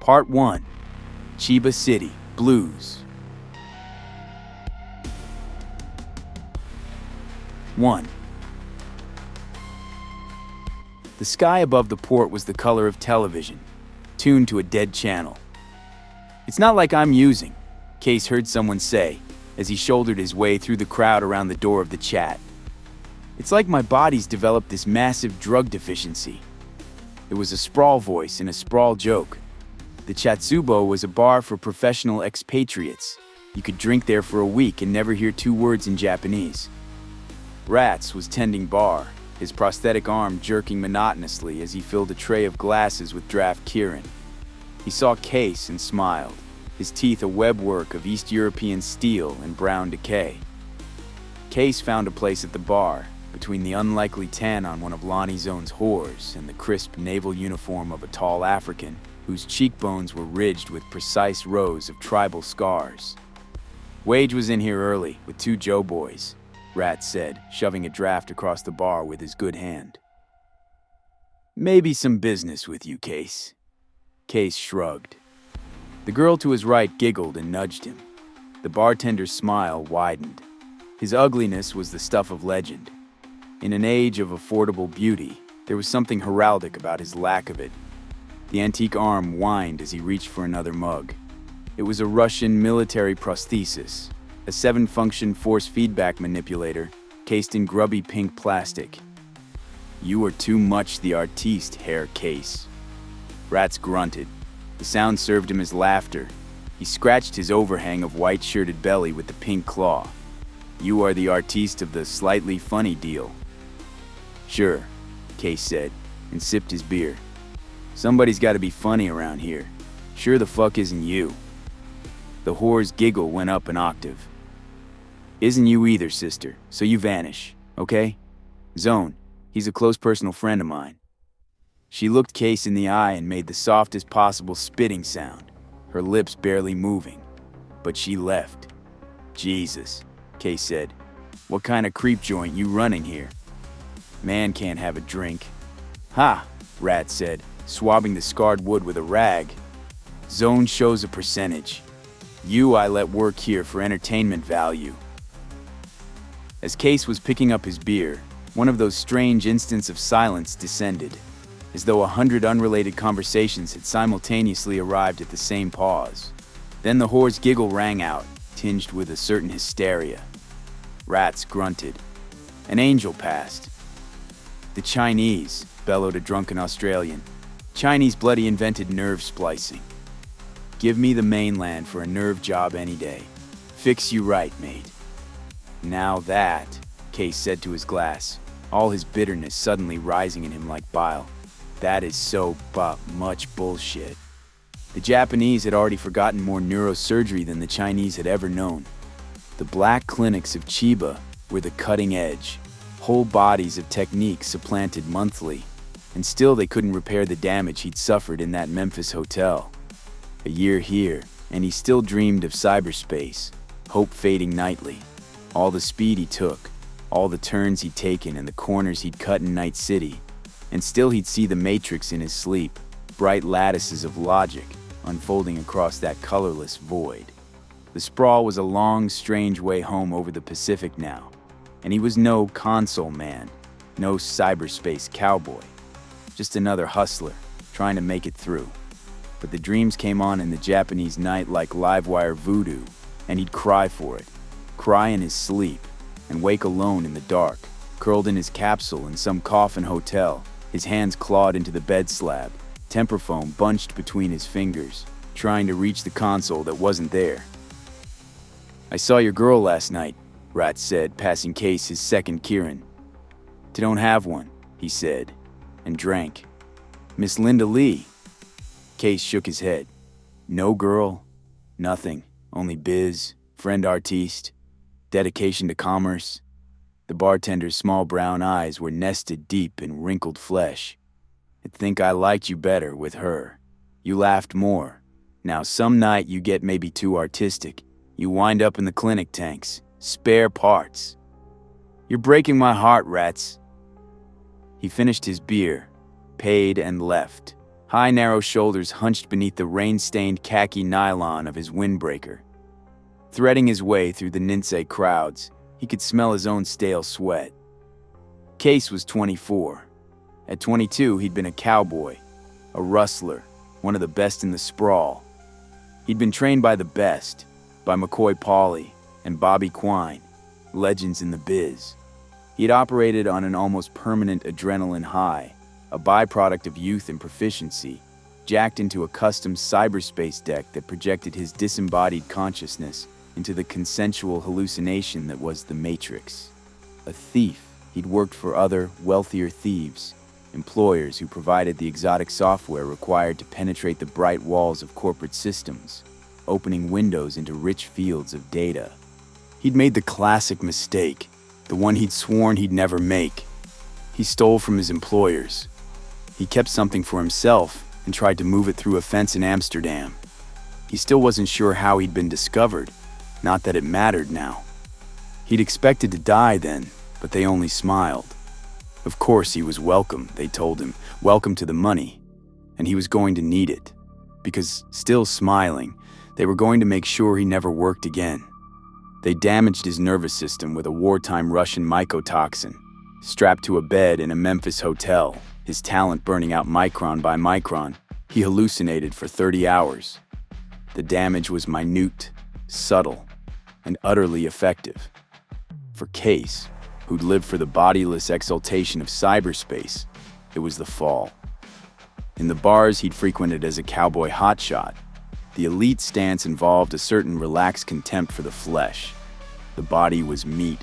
Part 1. Chiba City Blues. 1. The sky above the port was the color of television, tuned to a dead channel. "It's not like I'm using," Case heard someone say as he shouldered his way through the crowd around the door of the chat. "It's like my body's developed this massive drug deficiency." It was a sprawl voice and a sprawl joke. The Chatsubo was a bar for professional expatriates. You could drink there for a week and never hear two words in Japanese. Rats was tending bar, his prosthetic arm jerking monotonously as he filled a tray of glasses with draft Kirin. He saw Case and smiled, his teeth a webwork of East European steel and brown decay. Case found a place at the bar, between the unlikely tan on one of Lonnie Zone's whores and the crisp naval uniform of a tall African, whose cheekbones were ridged with precise rows of tribal scars. "Wage was in here early, with two Joe boys," Rat said, shoving a draft across the bar with his good hand. "Maybe some business with you, Case." Case shrugged. The girl to his right giggled and nudged him. The bartender's smile widened. His ugliness was the stuff of legend. In an age of affordable beauty, there was something heraldic about his lack of it. The antique arm whined as he reached for another mug. It was a Russian military prosthesis, a 7-function force feedback manipulator cased in grubby pink plastic. "You are too much the artiste, Herr Case." Rats grunted. The sound served him as laughter. He scratched his overhang of white-shirted belly with the pink claw. "You are the artiste of the slightly funny deal." "Sure," Case said, and sipped his beer. "Somebody's got to be funny around here. Sure the fuck isn't you." The whore's giggle went up an octave. "Isn't you either, sister, so you vanish, okay? Zone, he's a close personal friend of mine." She looked Case in the eye and made the softest possible spitting sound, her lips barely moving. But she left. "Jesus," Case said. "What kind of creep joint you running here?" "Man can't have a drink." "Ha," Rat said, swabbing the scarred wood with a rag. "Zone shows a percentage. You I let work here for entertainment value." As Case was picking up his beer, one of those strange instants of silence descended, as though 100 unrelated conversations had simultaneously arrived at the same pause. Then the whore's giggle rang out, tinged with a certain hysteria. Rats grunted. An angel passed. "The Chinese," bellowed a drunken Australian. "Chinese bloody invented nerve splicing. Give me the mainland for a nerve job any day. Fix you right, mate." "Now that," Case said to his glass, all his bitterness suddenly rising in him like bile, "that is so much bullshit." The Japanese had already forgotten more neurosurgery than the Chinese had ever known. The black clinics of Chiba were the cutting edge, whole bodies of technique supplanted monthly, and still they couldn't repair the damage he'd suffered in that Memphis hotel. A year here, and he still dreamed of cyberspace, hope fading nightly. All the speed he took, all the turns he'd taken and the corners he'd cut in Night City, and still he'd see the matrix in his sleep, bright lattices of logic unfolding across that colorless void. The sprawl was a long, strange way home over the Pacific now, and he was no console man, no cyberspace cowboy, just another hustler trying to make it through. But the dreams came on in the Japanese night like live-wire voodoo, and he'd cry for it, cry in his sleep, and wake alone in the dark, curled in his capsule in some coffin hotel, his hands clawed into the bed slab, temper foam bunched between his fingers, trying to reach the console that wasn't there. "I saw your girl last night," Rat said, passing Case his second Kirin. "Don't have one," he said, and drank. "Miss Linda Lee." Case shook his head. "No girl, nothing, only biz, friend artiste, dedication to commerce." The bartender's small brown eyes were nested deep in wrinkled flesh. "I'd think I liked you better with her. You laughed more. Now some night you get maybe too artistic. You wind up in the clinic tanks. Spare parts. You're breaking my heart, Rats." He finished his beer, paid and left, High, narrow shoulders hunched beneath the rain-stained khaki nylon of his windbreaker. Threading his way through the Ninsei crowds, he could smell his own stale sweat. Case was 24. At 22, he'd been a cowboy, a rustler, one of the best in the sprawl. He'd been trained by the best, by McCoy Pauly and Bobby Quine, legends in the biz. He'd operated on an almost permanent adrenaline high, a byproduct of youth and proficiency, jacked into a custom cyberspace deck that projected his disembodied consciousness into the consensual hallucination that was the Matrix. A thief, he'd worked for other, wealthier thieves, employers who provided the exotic software required to penetrate the bright walls of corporate systems, opening windows into rich fields of data. He'd made the classic mistake, the one he'd sworn he'd never make. He stole from his employers. He kept something for himself and tried to move it through a fence in Amsterdam. He still wasn't sure how he'd been discovered, not that it mattered now. He'd expected to die then, but they only smiled. Of course he was welcome, they told him, welcome to the money. And he was going to need it, because still smiling, they were going to make sure he never worked again. They damaged his nervous system with a wartime Russian mycotoxin. Strapped to a bed in a Memphis hotel, his talent burning out micron by micron, he hallucinated for 30 hours. The damage was minute, subtle, and utterly effective. For Case, who'd lived for the bodiless exaltation of cyberspace, it was the fall. In the bars he'd frequented as a cowboy hotshot, the elite stance involved a certain relaxed contempt for the flesh. The body was meat.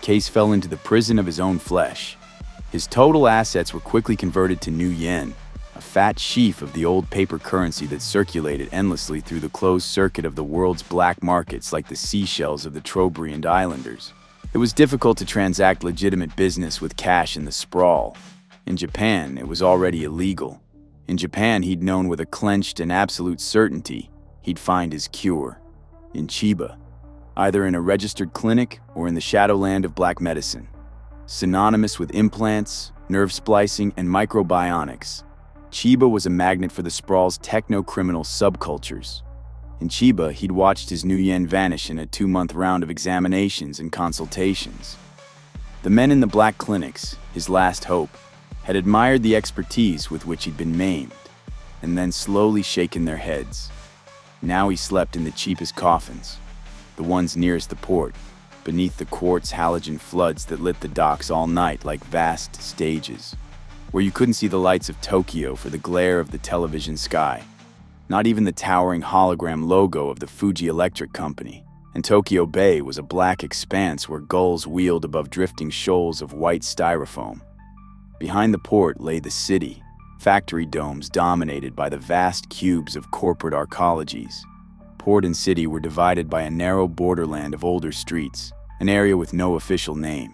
Case fell into the prison of his own flesh. His total assets were quickly converted to new yen, a fat sheaf of the old paper currency that circulated endlessly through the closed circuit of the world's black markets like the seashells of the Trobriand Islanders. It was difficult to transact legitimate business with cash in the sprawl. In Japan, it was already illegal. In Japan, he'd known with a clenched and absolute certainty he'd find his cure. In Chiba, either in a registered clinic or in the shadowland of black medicine. Synonymous with implants, nerve splicing, and microbionics, Chiba was a magnet for the sprawl's techno-criminal subcultures. In Chiba, he'd watched his new yen vanish in a 2-month round of examinations and consultations. The men in the black clinics, his last hope, had admired the expertise with which he'd been maimed, and then slowly shaken their heads. Now he slept in the cheapest coffins, the ones nearest the port, beneath the quartz halogen floods that lit the docks all night like vast stages, where you couldn't see the lights of Tokyo for the glare of the television sky. Not even the towering hologram logo of the Fuji Electric Company, and Tokyo Bay was a black expanse where gulls wheeled above drifting shoals of white styrofoam. Behind the port lay the city, factory domes dominated by the vast cubes of corporate arcologies. Port and city were divided by a narrow borderland of older streets, an area with no official name.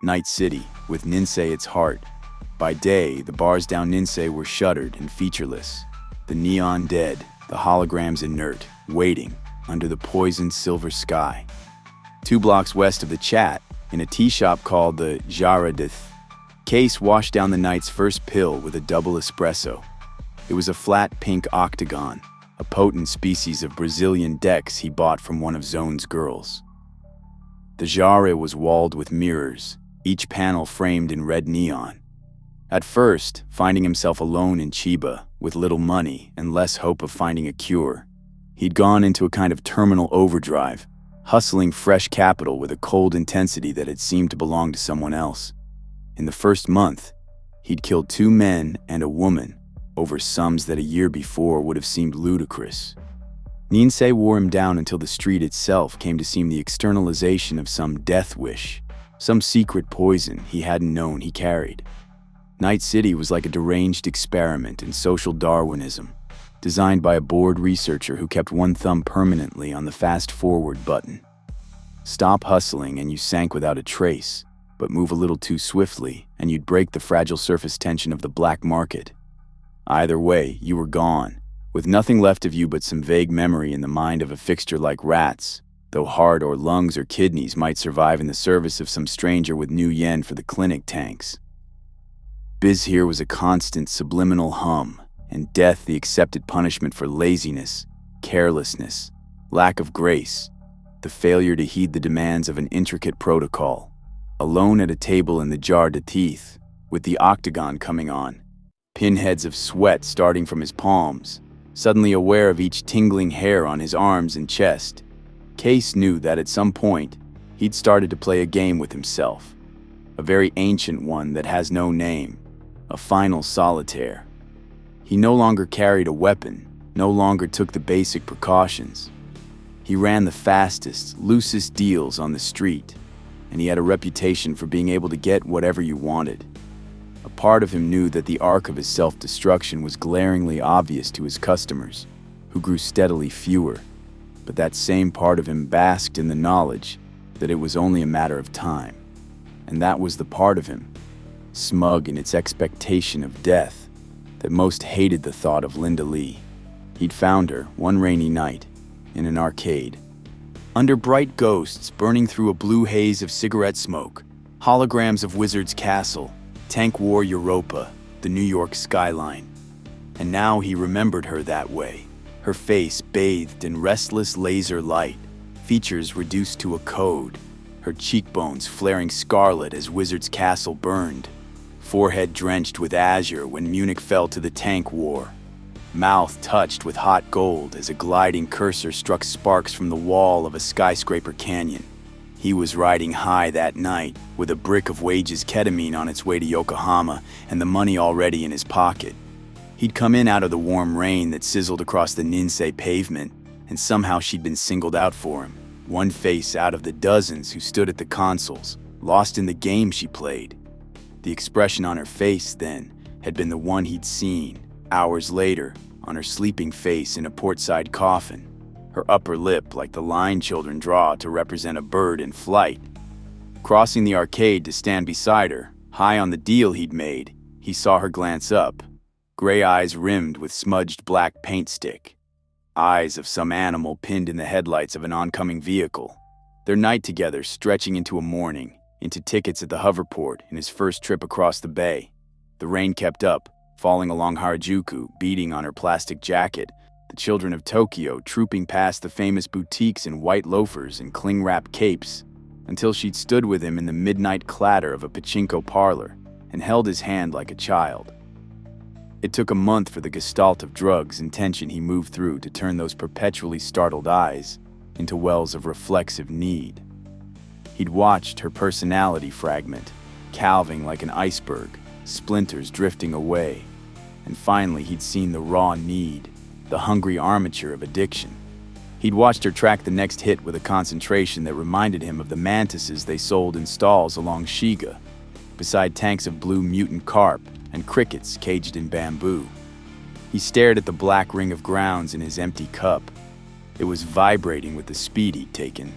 Night City, with Ninsei its heart. By day, the bars down Ninsei were shuttered and featureless. The neon dead, the holograms inert, waiting under the poisoned silver sky. 2 blocks west of the Chat, in a tea shop called the Jaredith, Case washed down the night's first pill with a double espresso. It was a flat pink octagon, a potent species of Brazilian Dex he bought from one of Zone's girls. The Jare was walled with mirrors, each panel framed in red neon. At first, finding himself alone in Chiba, with little money and less hope of finding a cure, he'd gone into a kind of terminal overdrive, hustling fresh capital with a cold intensity that had seemed to belong to someone else. In the first month, he'd killed 2 men and a woman over sums that a year before would have seemed ludicrous. Ninsei wore him down until the street itself came to seem the externalization of some death wish, some secret poison he hadn't known he carried. Night City was like a deranged experiment in social Darwinism, designed by a bored researcher who kept one thumb permanently on the fast-forward button. Stop hustling and you sank without a trace, but move a little too swiftly and you'd break the fragile surface tension of the black market. Either way, you were gone, with nothing left of you but some vague memory in the mind of a fixture like rats, though heart or lungs or kidneys might survive in the service of some stranger with new yen for the clinic tanks. Biz here was a constant subliminal hum, and death the accepted punishment for laziness, carelessness, lack of grace, the failure to heed the demands of an intricate protocol. Alone at a table in the Jar de Teeth, with the octagon coming on, pinheads of sweat starting from his palms, suddenly aware of each tingling hair on his arms and chest, Case knew that at some point, he'd started to play a game with himself. A very ancient one that has no name, a final solitaire. He no longer carried a weapon, no longer took the basic precautions. He ran the fastest, loosest deals on the street, and he had a reputation for being able to get whatever you wanted. A part of him knew that the arc of his self-destruction was glaringly obvious to his customers, who grew steadily fewer, but that same part of him basked in the knowledge that it was only a matter of time. And that was the part of him, smug in its expectation of death, that most hated the thought of Linda Lee. He'd found her, one rainy night, in an arcade. Under bright ghosts burning through a blue haze of cigarette smoke, holograms of Wizard's Castle, Tank War Europa, the New York skyline. And now he remembered her that way, her face bathed in restless laser light, features reduced to a code, her cheekbones flaring scarlet as Wizard's Castle burned, forehead drenched with azure when Munich fell to the tank war, mouth touched with hot gold as a gliding cursor struck sparks from the wall of a skyscraper canyon. He was riding high that night, with a brick of Wage's ketamine on its way to Yokohama and the money already in his pocket. He'd come in out of the warm rain that sizzled across the Ninsei pavement, and somehow she'd been singled out for him, one face out of the dozens who stood at the consoles, lost in the game she played. The expression on her face, then, had been the one he'd seen, hours later, on her sleeping face in a portside coffin, her upper lip like the line children draw to represent a bird in flight. Crossing the arcade to stand beside her, high on the deal he'd made, he saw her glance up, gray eyes rimmed with smudged black paint stick. Eyes of some animal pinned in the headlights of an oncoming vehicle. Their night together stretching into a morning, into tickets at the hoverport in his first trip across the bay. The rain kept up, falling along Harajuku, beating on her plastic jacket, the children of Tokyo trooping past the famous boutiques in white loafers and cling-wrap capes, until she'd stood with him in the midnight clatter of a pachinko parlor and held his hand like a child. It took a month for the gestalt of drugs and tension he moved through to turn those perpetually startled eyes into wells of reflexive need. He'd watched her personality fragment, calving like an iceberg, splinters drifting away, and finally he'd seen the raw need, the hungry armature of addiction. He'd watched her track the next hit with a concentration that reminded him of the mantises they sold in stalls along Shiga, beside tanks of blue mutant carp and crickets caged in bamboo. He stared at the black ring of grounds in his empty cup. It was vibrating with the speed he'd taken.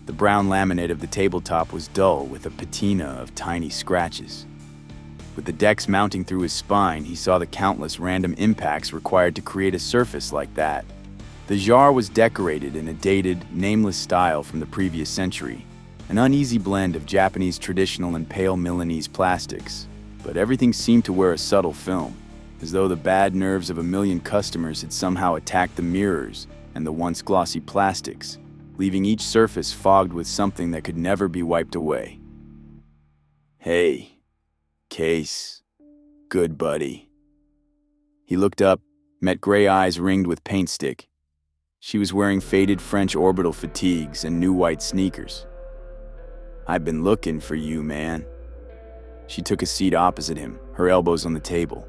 The brown laminate of the tabletop was dull with a patina of tiny scratches. With the decks mounting through his spine, he saw the countless random impacts required to create a surface like that. The jar was decorated in a dated, nameless style from the previous century, an uneasy blend of Japanese traditional and pale Milanese plastics, but everything seemed to wear a subtle film, as though the bad nerves of a million customers had somehow attacked the mirrors and the once glossy plastics, leaving each surface fogged with something that could never be wiped away. "Hey, Case. Good buddy." He looked up, met gray eyes ringed with paint stick. She was wearing faded French orbital fatigues and new white sneakers. "I've been looking for you, man." She took a seat opposite him, her elbows on the table.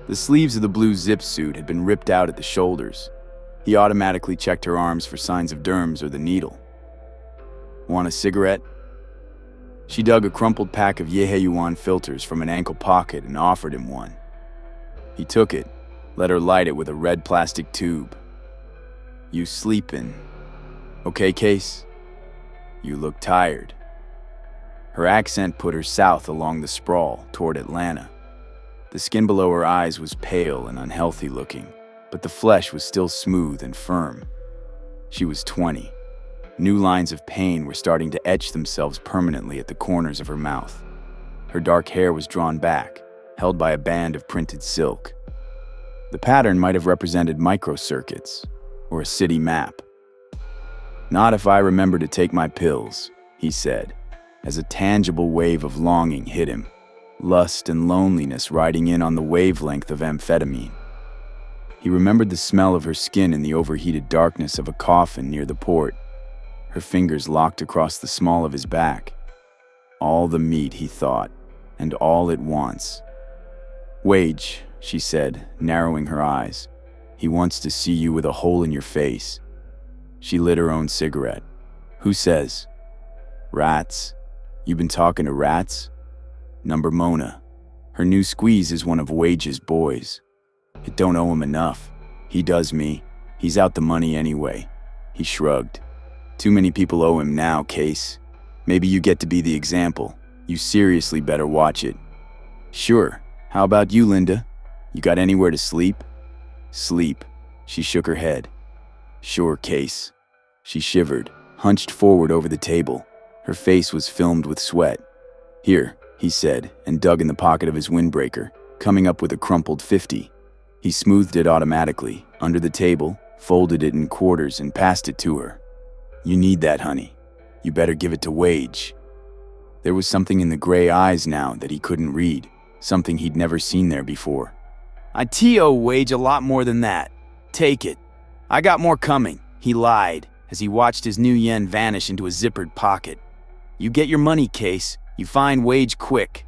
The sleeves of the blue zip suit had been ripped out at the shoulders. He automatically checked her arms for signs of derms or the needle. "Want a cigarette?" She dug a crumpled pack of Yeheyuan filters from an ankle pocket and offered him one. He took it, let her light it with a red plastic tube. "You sleepin'? Okay, Case? You look tired." Her accent put her south along the sprawl toward Atlanta. The skin below her eyes was pale and unhealthy looking, but the flesh was still smooth and firm. She was 20. New lines of pain were starting to etch themselves permanently at the corners of her mouth. Her dark hair was drawn back, held by a band of printed silk. The pattern might have represented microcircuits or a city map. "Not if I remember to take my pills," he said, as a tangible wave of longing hit him, lust and loneliness riding in on the wavelength of amphetamine. He remembered the smell of her skin in the overheated darkness of a coffin near the port, her fingers locked across the small of his back. All the meat, he thought, and all at once. "Wage," she said, narrowing her eyes. "He wants to see you with a hole in your face." She lit her own cigarette. "Who says?" "Rats. You been talking to rats?" "Number Mona. Her new squeeze is one of Wage's boys. It don't owe him enough. He does me. He's out the money anyway." He shrugged. "Too many people owe him now, Case. Maybe you get to be the example. You seriously better watch it." "Sure. How about you, Linda? You got anywhere to sleep?" "Sleep." She shook her head. "Sure, Case." She shivered, hunched forward over the table. Her face was filmed with sweat. "Here," he said, and dug in the pocket of his windbreaker, coming up with a crumpled 50. He smoothed it automatically, under the table, folded it in quarters, and passed it to her. "You need that, honey. You better give it to Wage." There was something in the gray eyes now that he couldn't read, something he'd never seen there before. "I owe Wage a lot more than that. Take it. I got more coming," he lied, as he watched his new yen vanish into a zippered pocket. "You get your money, Case. You find Wage quick."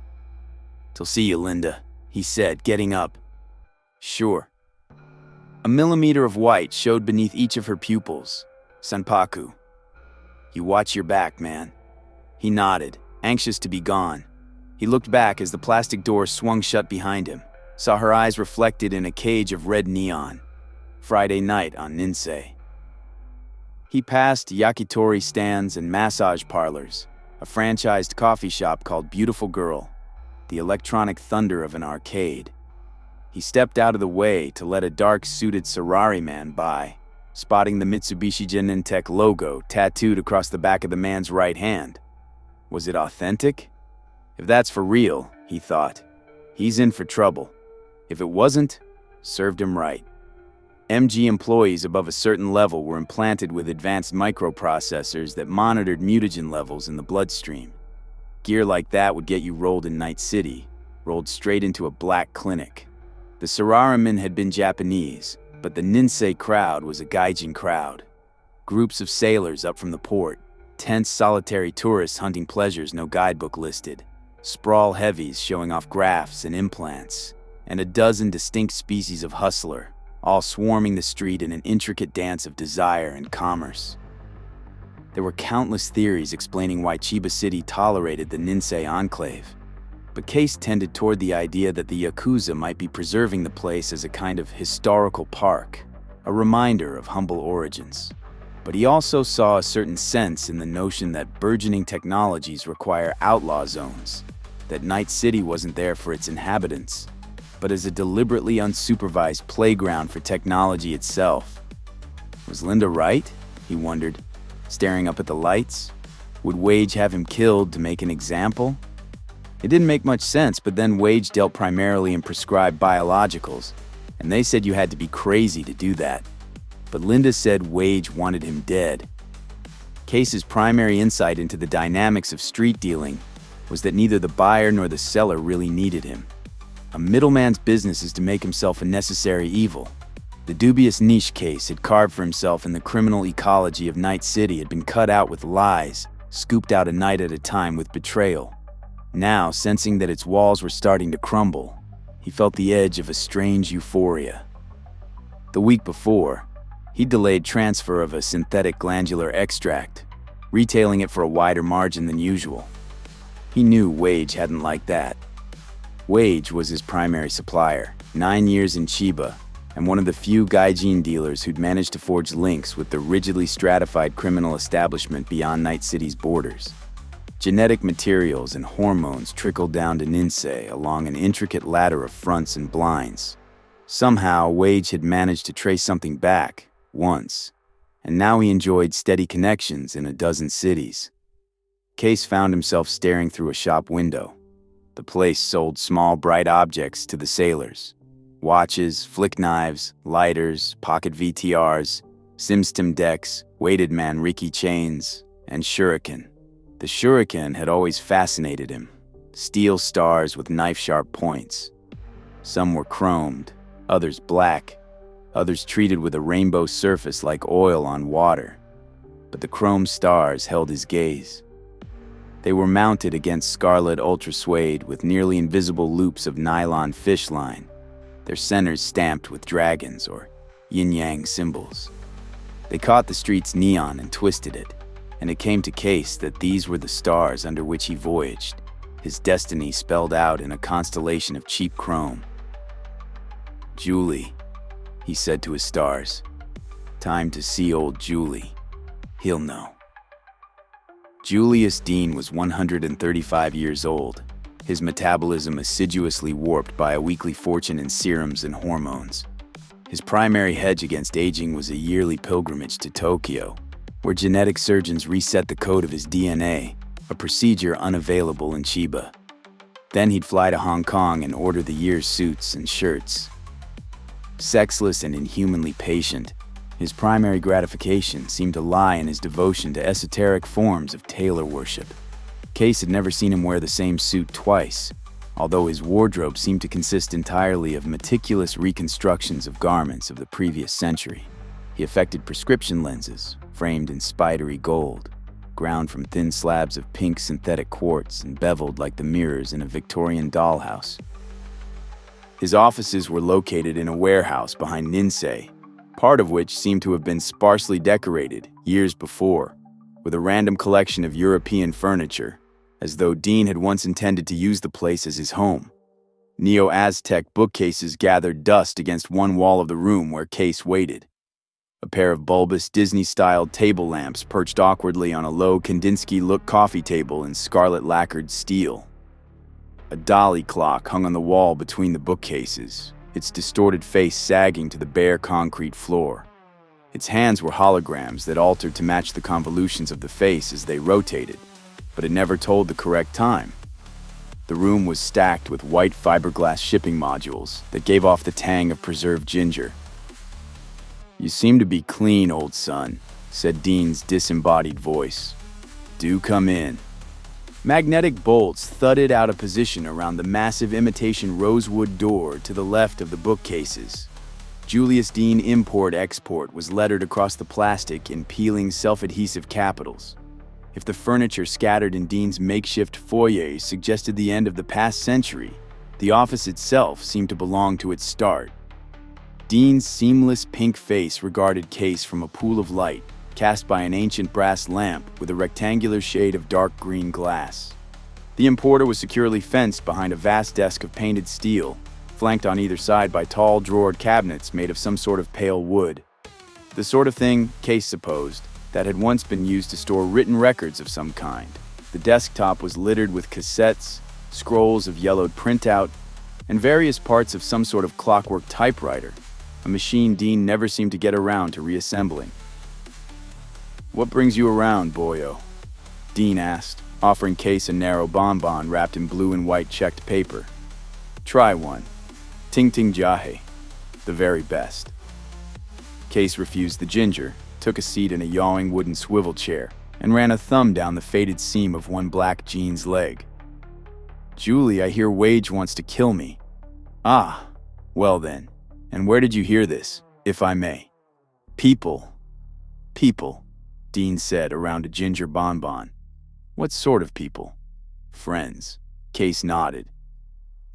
"Till see you, Linda," he said, getting up. "Sure." A millimeter of white showed beneath each of her pupils. "Sanpaku. You watch your back, man." He nodded, anxious to be gone. He looked back as the plastic door swung shut behind him, saw her eyes reflected in a cage of red neon. Friday night on Ninsei. He passed yakitori stands and massage parlors, a franchised coffee shop called Beautiful Girl, the electronic thunder of an arcade. He stepped out of the way to let a dark-suited Sarari man by, spotting the Mitsubishi Genentech logo tattooed across the back of the man's right hand. Was it authentic? If that's for real, he thought, he's in for trouble. If it wasn't, served him right. MG employees above a certain level were implanted with advanced microprocessors that monitored mutagen levels in the bloodstream. Gear like that would get you rolled in Night City, rolled straight into a black clinic. The Sararamen had been Japanese, but the Ninsei crowd was a gaijin crowd. Groups of sailors up from the port, tense solitary tourists hunting pleasures no guidebook listed, sprawl heavies showing off graphs and implants, and a dozen distinct species of hustler, all swarming the street in an intricate dance of desire and commerce. There were countless theories explaining why Chiba City tolerated the Ninsei enclave, but Case tended toward the idea that the Yakuza might be preserving the place as a kind of historical park, a reminder of humble origins. But he also saw a certain sense in the notion that burgeoning technologies require outlaw zones, that Night City wasn't there for its inhabitants, but as a deliberately unsupervised playground for technology itself. Was Linda right? He wondered, staring up at the lights. Would Wage have him killed to make an example? It didn't make much sense, but then Wage dealt primarily in prescribed biologicals, and they said you had to be crazy to do that. But Linda said Wage wanted him dead. Case's primary insight into the dynamics of street dealing was that neither the buyer nor the seller really needed him. A middleman's business is to make himself a necessary evil. The dubious niche Case had carved for himself in the criminal ecology of Night City had been cut out with lies, scooped out a night at a time with betrayal. Now, sensing that its walls were starting to crumble, he felt the edge of a strange euphoria. The week before, he delayed transfer of a synthetic glandular extract, retailing it for a wider margin than usual. He knew Wage hadn't liked that. Wage was his primary supplier, 9 years in Chiba, and one of the few gaijin dealers who'd managed to forge links with the rigidly stratified criminal establishment beyond Night City's borders. Genetic materials and hormones trickled down to Ninsei along an intricate ladder of fronts and blinds. Somehow, Wage had managed to trace something back, once, and now he enjoyed steady connections in a dozen cities. Case found himself staring through a shop window. The place sold small, bright objects to the sailors. Watches, flick knives, lighters, pocket VTRs, Simstim decks, weighted man Ricky chains, and shuriken. The shuriken had always fascinated him. Steel stars with knife-sharp points. Some were chromed, others black, others treated with a rainbow surface like oil on water. But the chrome stars held his gaze. They were mounted against scarlet ultra-suede with nearly invisible loops of nylon fish line, their centers stamped with dragons or yin-yang symbols. They caught the street's neon and twisted it, and it came to Case that these were the stars under which he voyaged, his destiny spelled out in a constellation of cheap chrome. "Julie," he said to his stars. "Time to see old Julie. He'll know." Julius Dean was 135 years old, his metabolism assiduously warped by a weekly fortune in serums and hormones. His primary hedge against aging was a yearly pilgrimage to Tokyo, where genetic surgeons reset the code of his DNA, a procedure unavailable in Chiba. Then he'd fly to Hong Kong and order the year's suits and shirts. Sexless and inhumanly patient, his primary gratification seemed to lie in his devotion to esoteric forms of tailor worship. Case had never seen him wear the same suit twice, although his wardrobe seemed to consist entirely of meticulous reconstructions of garments of the previous century. He affected prescription lenses, framed in spidery gold, ground from thin slabs of pink synthetic quartz and beveled like the mirrors in a Victorian dollhouse. His offices were located in a warehouse behind Ninsei, part of which seemed to have been sparsely decorated years before, with a random collection of European furniture, as though Dean had once intended to use the place as his home. Neo-Aztec bookcases gathered dust against one wall of the room where Case waited. A pair of bulbous Disney-styled table lamps perched awkwardly on a low Kandinsky-look coffee table in scarlet lacquered steel. A dolly clock hung on the wall between the bookcases, its distorted face sagging to the bare concrete floor. Its hands were holograms that altered to match the convolutions of the face as they rotated, but it never told the correct time. The room was stacked with white fiberglass shipping modules that gave off the tang of preserved ginger. "You seem to be clean, old son," said Dean's disembodied voice. "Do come in." Magnetic bolts thudded out of position around the massive imitation rosewood door to the left of the bookcases. Julius Dean Import-Export was lettered across the plastic in peeling self-adhesive capitals. If the furniture scattered in Dean's makeshift foyer suggested the end of the past century, the office itself seemed to belong to its start. Dean's seamless pink face regarded Case from a pool of light, cast by an ancient brass lamp with a rectangular shade of dark green glass. The importer was securely fenced behind a vast desk of painted steel, flanked on either side by tall drawered cabinets made of some sort of pale wood. The sort of thing, Case supposed, that had once been used to store written records of some kind. The desktop was littered with cassettes, scrolls of yellowed printout, and various parts of some sort of clockwork typewriter, a machine Dean never seemed to get around to reassembling. "What brings you around, boyo?" Dean asked, offering Case a narrow bonbon wrapped in blue and white checked paper. "Try one. Ting ting jahe. The very best." Case refused the ginger, took a seat in a yawing wooden swivel chair, and ran a thumb down the faded seam of one black jeans leg. "Julie, I hear Wage wants to kill me." "Ah, well then. And where did you hear this, if I may?" People, Dean said around a ginger bonbon. "What sort of people?" "Friends." Case nodded.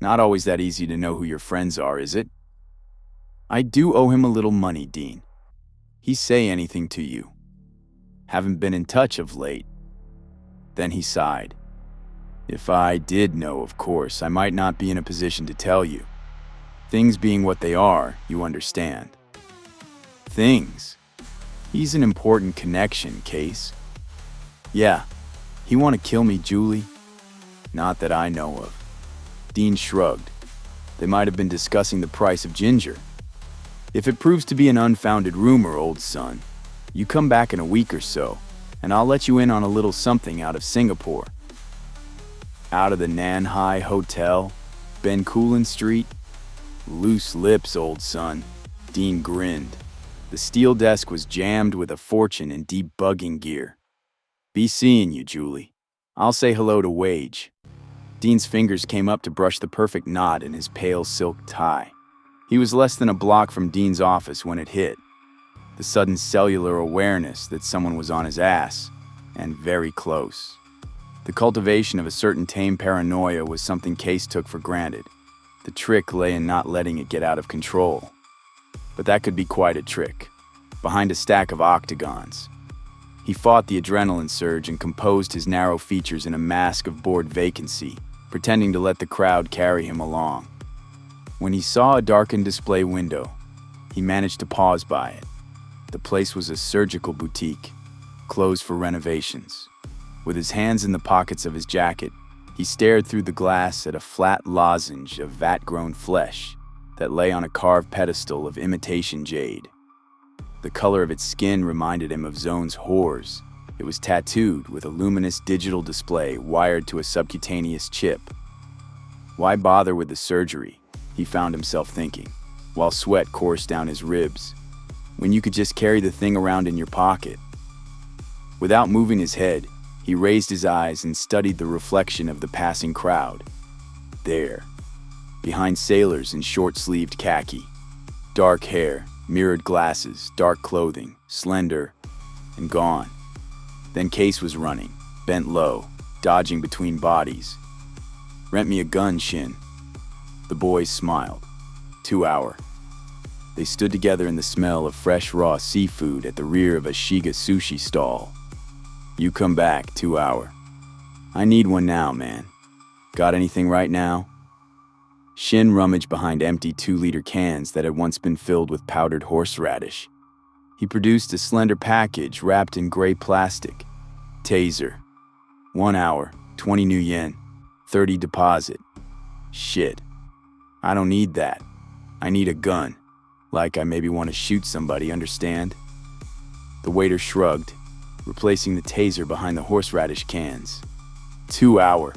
"Not always that easy to know who your friends are, is it?" "I do owe him a little money, Dean." "He say anything to you?" "Haven't been in touch of late." Then he sighed. "If I did know, of course, I might not be in a position to tell you. Things being what they are, you understand." "Things? He's an important connection, Case." "Yeah. He want to kill me, Julie?" "Not that I know of." Dean shrugged. They might have been discussing the price of ginger. "If it proves to be an unfounded rumor, old son, you come back in a week or so, and I'll let you in on a little something out of Singapore." "Out of the Nanhai Hotel, Bencoolen Street?" Loose lips, old son. Dean grinned. The steel desk was jammed with a fortune in debugging gear. Be seeing you, Julie. I'll say hello to Wage. Dean's fingers came up to brush the perfect knot in his pale silk tie. He was less than a block from Dean's office when it hit. The sudden cellular awareness that someone was on his ass, and very close. The cultivation of a certain tame paranoia was something Case took for granted. The trick lay in not letting it get out of control. But that could be quite a trick. Behind a stack of octagons. He fought the adrenaline surge and composed his narrow features in a mask of bored vacancy, pretending to let the crowd carry him along. When he saw a darkened display window, he managed to pause by it. The place was a surgical boutique, closed for renovations. With his hands in the pockets of his jacket, he stared through the glass at a flat lozenge of vat-grown flesh that lay on a carved pedestal of imitation jade. The color of its skin reminded him of Zone's whores. It was tattooed with a luminous digital display wired to a subcutaneous chip. Why bother with the surgery? He found himself thinking, while sweat coursed down his ribs, when you could just carry the thing around in your pocket. Without moving his head, he raised his eyes and studied the reflection of the passing crowd. There, behind sailors in short-sleeved khaki, dark hair, mirrored glasses, dark clothing, slender, and gone. Then Case was running, bent low, dodging between bodies. Rent me a gun, Shin. The boys smiled. 2 hour. They stood together in the smell of fresh raw seafood at the rear of a Shiga sushi stall. You come back, 2 hour. I need one now, man. Got anything right now? Shin rummaged behind empty 2-liter cans that had once been filled with powdered horseradish. He produced a slender package wrapped in gray plastic. Taser. 1 hour, 20 new yen, 30 deposit. Shit. I don't need that. I need a gun. Like I maybe want to shoot somebody, understand? The waiter shrugged, replacing the taser behind the horseradish cans. 2 hour.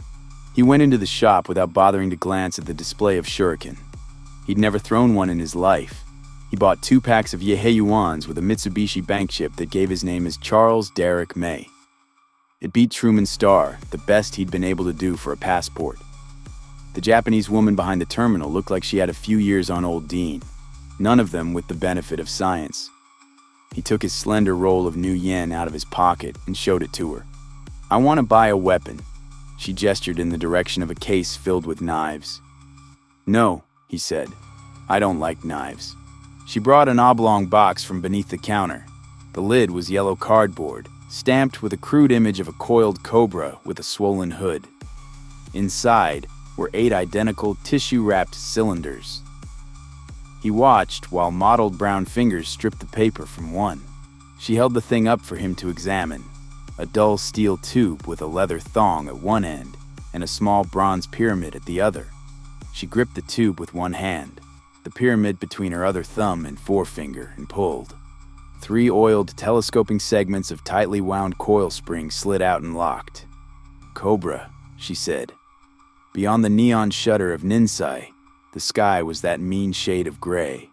He went into the shop without bothering to glance at the display of shuriken. He'd never thrown one in his life. He bought 2 packs of Yeheyuans with a Mitsubishi bank chip that gave his name as Charles Derrick May. It beat Truman's star, the best he'd been able to do for a passport. The Japanese woman behind the terminal looked like she had a few years on old Dean, none of them with the benefit of science. He took his slender roll of new yen out of his pocket and showed it to her. I want to buy a weapon. She gestured in the direction of a case filled with knives. No, he said. I don't like knives. She brought an oblong box from beneath the counter. The lid was yellow cardboard, stamped with a crude image of a coiled cobra with a swollen hood. Inside were 8 identical tissue-wrapped cylinders. He watched while mottled brown fingers stripped the paper from one. She held the thing up for him to examine. A dull steel tube with a leather thong at one end and a small bronze pyramid at the other. She gripped the tube with one hand, the pyramid between her other thumb and forefinger, and pulled. 3 oiled telescoping segments of tightly wound coil springs slid out and locked. Cobra, she said. Beyond the neon shutter of Ninsai, the sky was that mean shade of gray.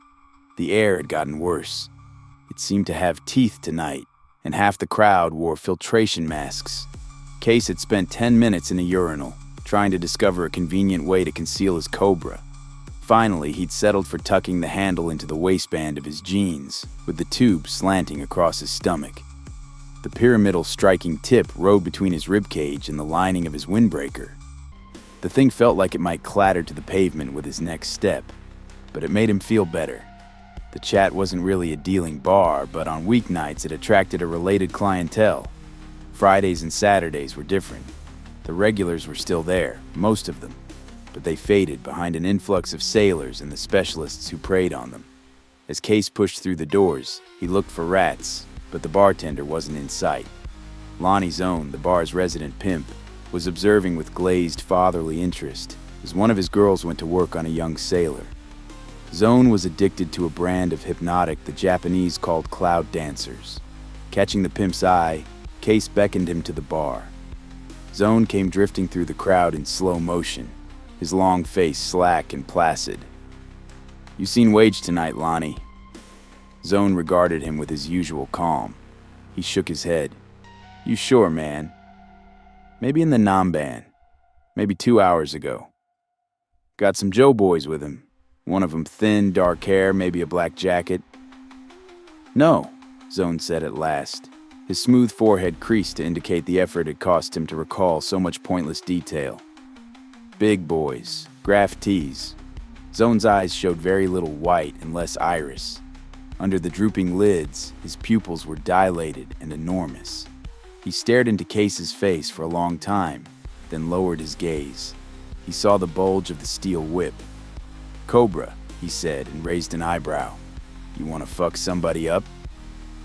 The air had gotten worse. It seemed to have teeth tonight, and half the crowd wore filtration masks. Case had spent 10 minutes in a urinal, trying to discover a convenient way to conceal his cobra. Finally, he'd settled for tucking the handle into the waistband of his jeans, with the tube slanting across his stomach. The pyramidal striking tip rode between his ribcage and the lining of his windbreaker. The thing felt like it might clatter to the pavement with his next step, but it made him feel better. The chat wasn't really a dealing bar, but on weeknights it attracted a related clientele. Fridays and Saturdays were different. The regulars were still there, most of them, but they faded behind an influx of sailors and the specialists who preyed on them. As Case pushed through the doors, he looked for rats, but the bartender wasn't in sight. Lonnie Zone, the bar's resident pimp, was observing with glazed fatherly interest as one of his girls went to work on a young sailor. Zone was addicted to a brand of hypnotic the Japanese called cloud dancers. Catching the pimp's eye, Case beckoned him to the bar. Zone came drifting through the crowd in slow motion, his long face slack and placid. "You seen Wage tonight, Lonnie?" Zone regarded him with his usual calm. He shook his head. "You sure, man? Maybe in the Namban. Maybe 2 hours ago. Got some Joe boys with him. One of them thin, dark hair, maybe a black jacket." "No," Zone said at last. His smooth forehead creased to indicate the effort it cost him to recall so much pointless detail. "Big boys, graph tees." Zone's eyes showed very little white and less iris. Under the drooping lids, his pupils were dilated and enormous. He stared into Case's face for a long time, then lowered his gaze. He saw the bulge of the steel whip. "Cobra," he said, and raised an eyebrow. "You want to fuck somebody up?"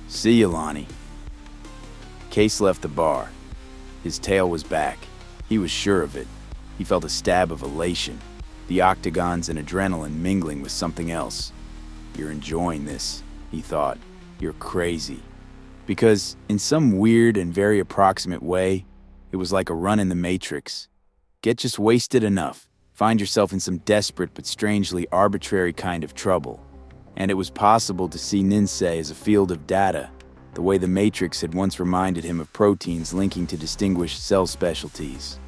"See you, Lonnie." Case left the bar. His tail was back. He was sure of it. He felt a stab of elation, the octagons and adrenaline mingling with something else. "You're enjoying this," he thought. "You're crazy." Because, in some weird and very approximate way, it was like a run in the Matrix. Get just wasted enough, find yourself in some desperate but strangely arbitrary kind of trouble. And it was possible to see Ninsei as a field of data, the way the Matrix had once reminded him of proteins linking to distinguished cell specialties.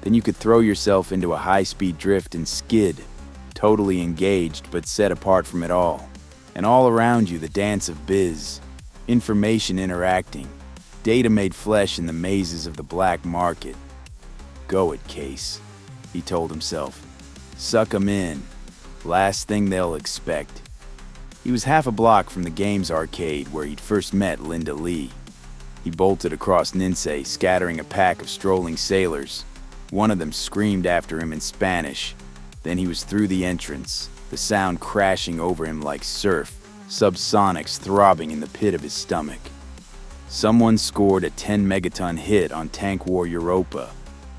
Then you could throw yourself into a high-speed drift and skid, totally engaged but set apart from it all. And all around you the dance of biz, information interacting, data made flesh in the mazes of the black market. Go it, Case, he told himself. Suck 'em in. Last thing they'll expect. He was half a block from the games arcade where he'd first met Linda Lee. He bolted across Ninsei, scattering a pack of strolling sailors. One of them screamed after him in Spanish. Then he was through the entrance, the sound crashing over him like surf, subsonics throbbing in the pit of his stomach. Someone scored a 10-megaton hit on Tank War Europa,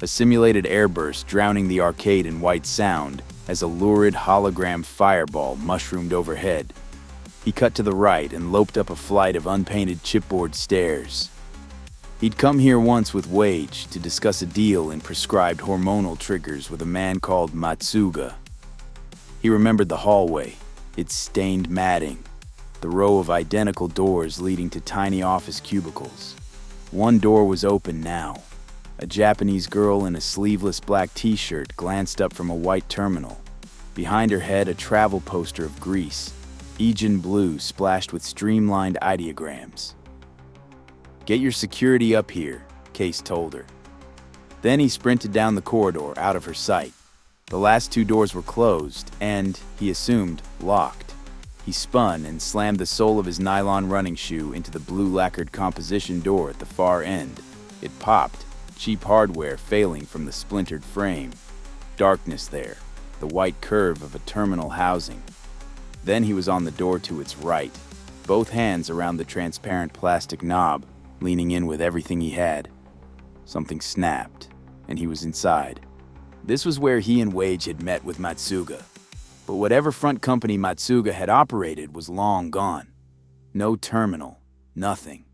a simulated airburst drowning the arcade in white sound as a lurid hologram fireball mushroomed overhead. He cut to the right and loped up a flight of unpainted chipboard stairs. He'd come here once with Wage to discuss a deal in prescribed hormonal triggers with a man called Matsuga. He remembered the hallway, its stained matting, the row of identical doors leading to tiny office cubicles. One door was open now. A Japanese girl in a sleeveless black t-shirt glanced up from a white terminal. Behind her head, a travel poster of Greece, Aegean blue splashed with streamlined ideograms. Get your security up here, Case told her. Then he sprinted down the corridor, out of her sight. The last two doors were closed and, he assumed, locked. He spun and slammed the sole of his nylon running shoe into the blue lacquered composition door at the far end. It popped, cheap hardware failing from the splintered frame. Darkness there, the white curve of a terminal housing. Then he was on the door to its right, both hands around the transparent plastic knob, leaning in with everything he had. Something snapped, and he was inside. This was where he and Wage had met with Matsuga. But whatever front company Matsuga had operated was long gone. No terminal, nothing.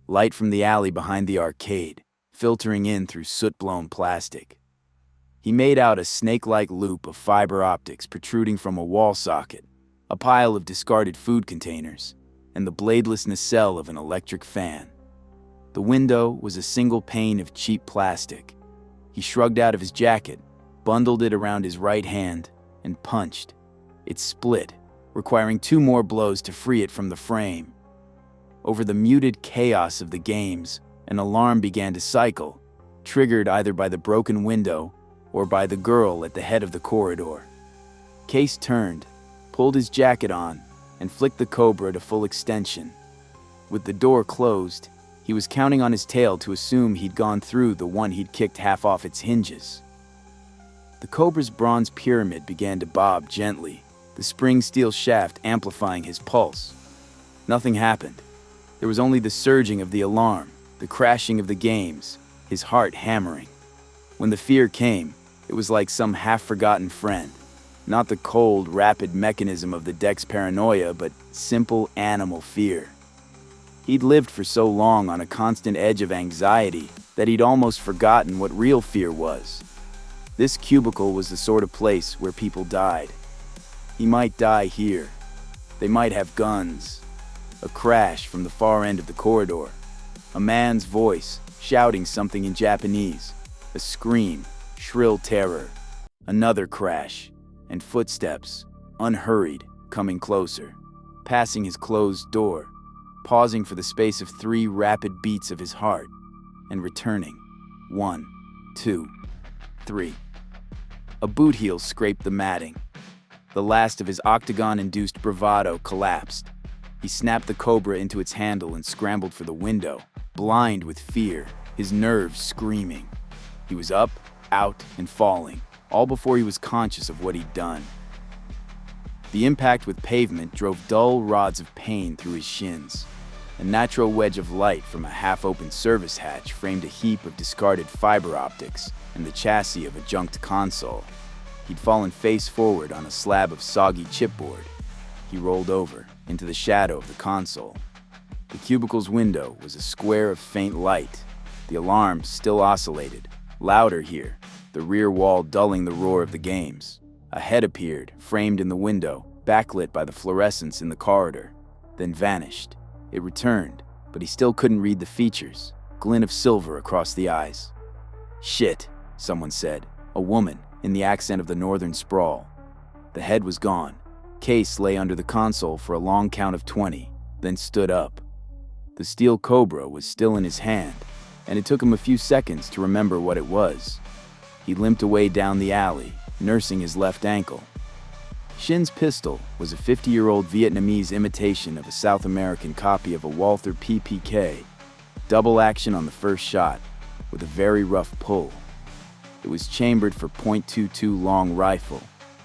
Light from the alley behind the arcade, filtering in through soot-blown plastic. He made out a snake-like loop of fiber optics protruding from a wall socket, a pile of discarded food containers, and the bladeless nacelle of an electric fan. The window was a single pane of cheap plastic. He shrugged out of his jacket, bundled it around his right hand, and punched. It split, requiring 2 more blows to free it from the frame. Over the muted chaos of the games, an alarm began to cycle, triggered either by the broken window or by the girl at the head of the corridor. Case turned, pulled his jacket on, and flicked the Cobra to full extension. With the door closed, he was counting on his tail to assume he'd gone through the one he'd kicked half off its hinges. The Cobra's bronze pyramid began to bob gently, the spring steel shaft amplifying his pulse. Nothing happened. There was only the surging of the alarm, the crashing of the games, his heart hammering. When the fear came, it was like some half-forgotten friend. Not the cold, rapid mechanism of the deck's paranoia, but simple animal fear. He'd lived for so long on a constant edge of anxiety that he'd almost forgotten what real fear was. This cubicle was the sort of place where people died. He might die here. They might have guns. A crash from the far end of the corridor. A man's voice, shouting something in Japanese. A scream, shrill terror. Another crash, and footsteps, unhurried, coming closer. Passing his closed door, pausing for the space of 3 rapid beats of his heart, and returning. 1, 2, 3. A boot heel scraped the matting. The last of his octagon-induced bravado collapsed. He snapped the cobra into its handle and scrambled for the window, blind with fear, his nerves screaming. He was up, out, and falling, all before he was conscious of what he'd done. The impact with pavement drove dull rods of pain through his shins. A natural wedge of light from a half-open service hatch framed a heap of discarded fiber optics and the chassis of a junked console. He'd fallen face forward on a slab of soggy chipboard. He rolled over into the shadow of the console. The cubicle's window was a square of faint light. The alarm still oscillated, louder here, the rear wall dulling the roar of the games. A head appeared, framed in the window, backlit by the fluorescence in the corridor, then vanished. It returned, but he still couldn't read the features, glint of silver across the eyes. "Shit," someone said, a woman, in the accent of the northern sprawl. The head was gone. Case lay under the console for a long count of 20, then stood up. The steel cobra was still in his hand, and it took him a few seconds to remember what it was. He limped away down the alley, nursing his left ankle. Shin's pistol was a 50-year-old Vietnamese imitation of a South American copy of a Walther PPK, double action on the first shot, with a very rough pull. It was chambered for .22 long rifle,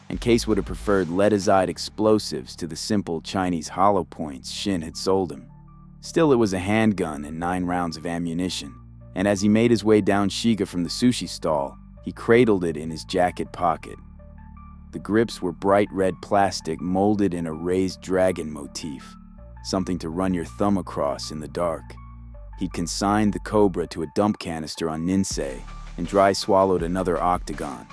and Case would have preferred lead-azide explosives to the simple Chinese hollow points Shin had sold him. Still, it was a handgun and 9 rounds of ammunition, and as he made his way down Shiga from the sushi stall, he cradled it in his jacket pocket. The grips were bright red plastic molded in a raised dragon motif, something to run your thumb across in the dark. He'd consigned the Cobra to a dump canister on Ninsei and dry swallowed another octagon.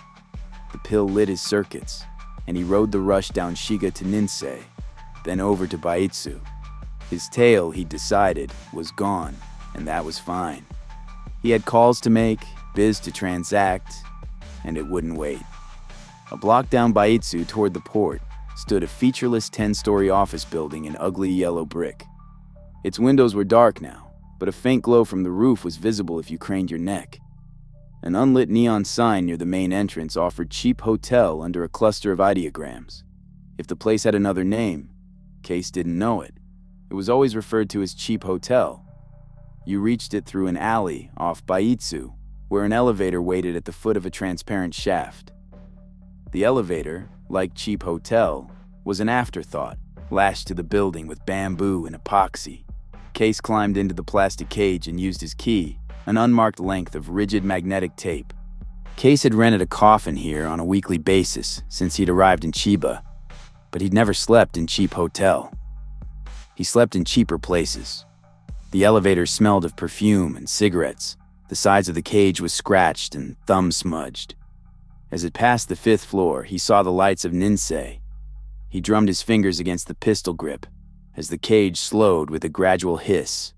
The pill lit his circuits, and he rode the rush down Shiga to Ninsei, then over to Baitsu. His tail, he decided, was gone, and that was fine. He had calls to make, biz to transact, and it wouldn't wait. A block down Baitsu toward the port stood a featureless 10-story office building in ugly yellow brick. Its windows were dark now, but a faint glow from the roof was visible if you craned your neck. An unlit neon sign near the main entrance offered cheap hotel under a cluster of ideograms. If the place had another name, Case didn't know it. It was always referred to as cheap hotel. You reached it through an alley off Baitsu, where an elevator waited at the foot of a transparent shaft. The elevator, like cheap hotel, was an afterthought, lashed to the building with bamboo and epoxy. Case climbed into the plastic cage and used his key, an unmarked length of rigid magnetic tape. Case had rented a coffin here on a weekly basis since he'd arrived in Chiba, but he'd never slept in cheap hotel. He slept in cheaper places. The elevator smelled of perfume and cigarettes. The sides of the cage was scratched and thumb-smudged. As it passed the 5th floor, he saw the lights of Ninsei. He drummed his fingers against the pistol grip as the cage slowed with a gradual hiss.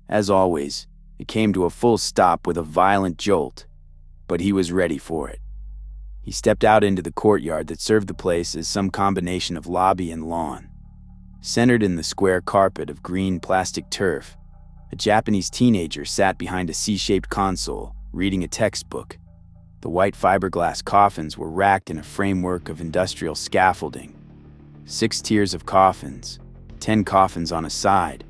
As always, it came to a full stop with a violent jolt, but he was ready for it. He stepped out into the courtyard that served the place as some combination of lobby and lawn. Centered in the square carpet of green plastic turf, a Japanese teenager sat behind a C-shaped console, reading a textbook. The white fiberglass coffins were racked in a framework of industrial scaffolding. 6 tiers of coffins, 10 coffins on a side.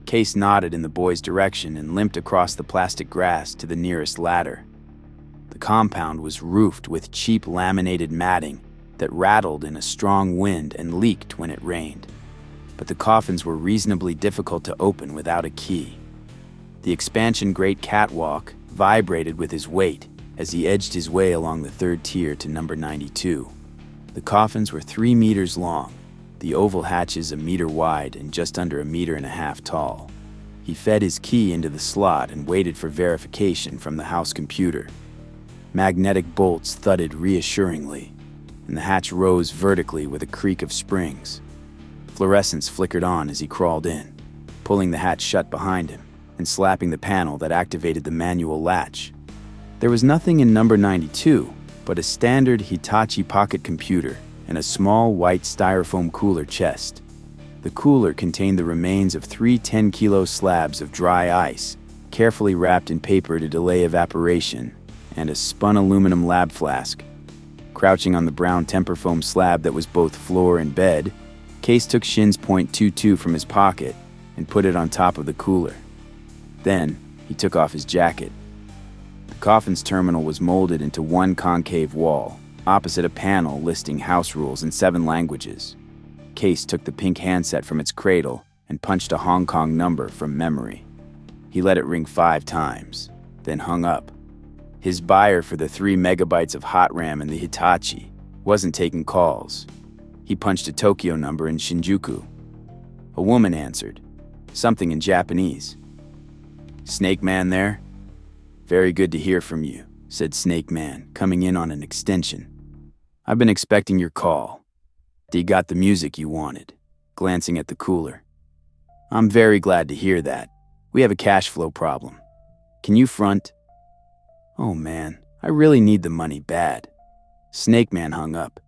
Case nodded in the boy's direction and limped across the plastic grass to the nearest ladder. The compound was roofed with cheap laminated matting that rattled in a strong wind and leaked when it rained. But the coffins were reasonably difficult to open without a key. The expansion grate catwalk vibrated with his weight as he edged his way along the 3rd tier to number 92. The coffins were 3 meters long, the oval hatches a meter wide and just under 1.5 meters tall. He fed his key into the slot and waited for verification from the house computer. Magnetic bolts thudded reassuringly. and the hatch rose vertically with a creak of springs. Fluorescence flickered on as he crawled in, pulling the hatch shut behind him and slapping the panel that activated the manual latch. There was nothing in number 92 but a standard Hitachi pocket computer and a small white styrofoam cooler chest. The cooler contained the remains of 3 10-kilo slabs of dry ice, carefully wrapped in paper to delay evaporation, and a spun aluminum lab flask. Crouching on the brown temper foam slab that was both floor and bed, Case took Shin's .22 from his pocket and put it on top of the cooler. Then, he took off his jacket. The coffin's terminal was molded into one concave wall, opposite a panel listing house rules in 7 languages. Case took the pink handset from its cradle and punched a Hong Kong number from memory. He let it ring 5 times, then hung up. His buyer for the 3 megabytes of hot RAM in the Hitachi wasn't taking calls. He punched a Tokyo number in Shinjuku. A woman answered, something in Japanese. "Snake Man there?" "Very good to hear from you," said Snake Man, coming in on an extension. "I've been expecting your call. You got the music you wanted," glancing at the cooler. "I'm very glad to hear that. We have a cash flow problem. Can you front?" "Oh man, I really need the money bad." Snake Man hung up.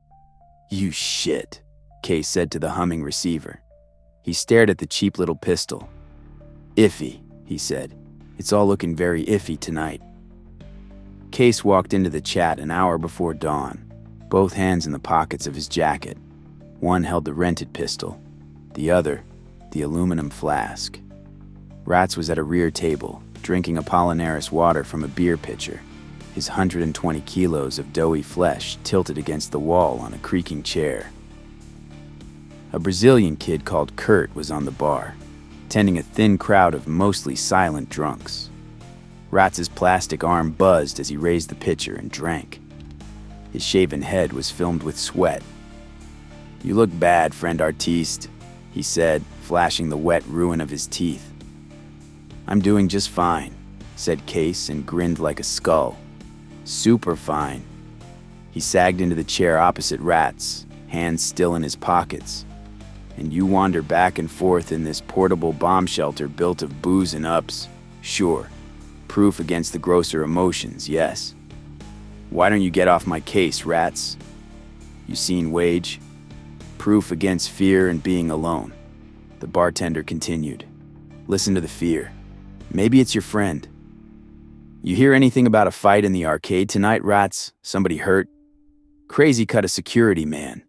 "You shit," Case said to the humming receiver. He stared at the cheap little pistol. "Iffy," he said. "It's all looking very iffy tonight." Case walked into the chat an hour before dawn, both hands in the pockets of his jacket. One held the rented pistol, the other, the aluminum flask. Rats was at a rear table, drinking Apollinaris water from a beer pitcher, his 120 kilos of doughy flesh tilted against the wall on a creaking chair. A Brazilian kid called Kurt was on the bar, tending a thin crowd of mostly silent drunks. Rats's plastic arm buzzed as he raised the pitcher and drank. His shaven head was filmed with sweat. "You look bad, friend artiste," he said, flashing the wet ruin of his teeth. "I'm doing just fine," said Case and grinned like a skull. "Super fine." He sagged into the chair opposite Rats, hands still in his pockets. "And you wander back and forth in this portable bomb shelter built of booze and ups? Sure. Proof against the grosser emotions, yes. Why don't you get off my case, Rats? You seen Wage? Proof against fear and being alone." The bartender continued. "Listen to the fear. Maybe it's your friend. You hear anything about a fight in the arcade tonight, Rats? Somebody hurt? Crazy cut a security man."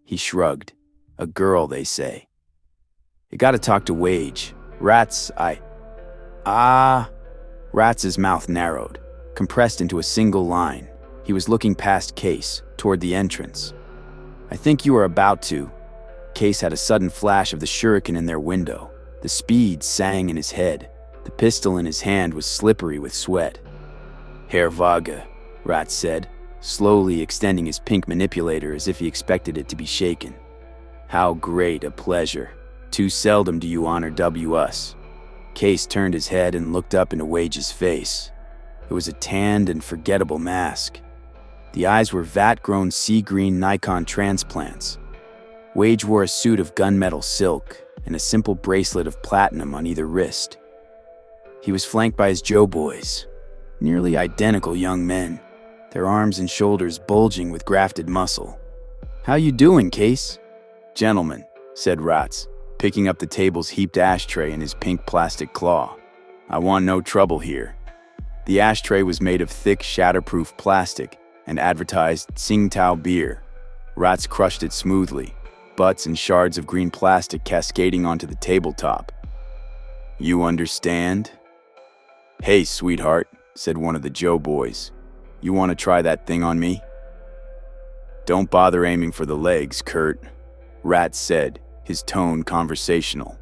He shrugged. "A girl, they say. You gotta talk to Wage. Rats, Rats's mouth narrowed, compressed into a single line. He was looking past Case, toward the entrance. "I think you are about to." Case had a sudden flash of the shuriken in their window. The speed sang in his head. The pistol in his hand was slippery with sweat. "Herr Vaga," Rats said, slowly extending his pink manipulator as if he expected it to be shaken. "How great a pleasure. Too seldom do you honor us." Case turned his head and looked up into Wage's face. It was a tanned and forgettable mask. The eyes were vat-grown sea-green Nikon transplants. Wage wore a suit of gunmetal silk and a simple bracelet of platinum on either wrist. He was flanked by his Joe boys, nearly identical young men, their arms and shoulders bulging with grafted muscle. "How you doing, Case?" "Gentlemen," said Rats, picking up the table's heaped ashtray in his pink plastic claw. "I want no trouble here." The ashtray was made of thick, shatterproof plastic and advertised Tsingtao beer. Rats crushed it smoothly, butts and shards of green plastic cascading onto the tabletop. "You understand?" "Hey, sweetheart," said one of the Joe boys. "You want to try that thing on me?" "Don't bother aiming for the legs, Kurt," Rats said, his tone conversational.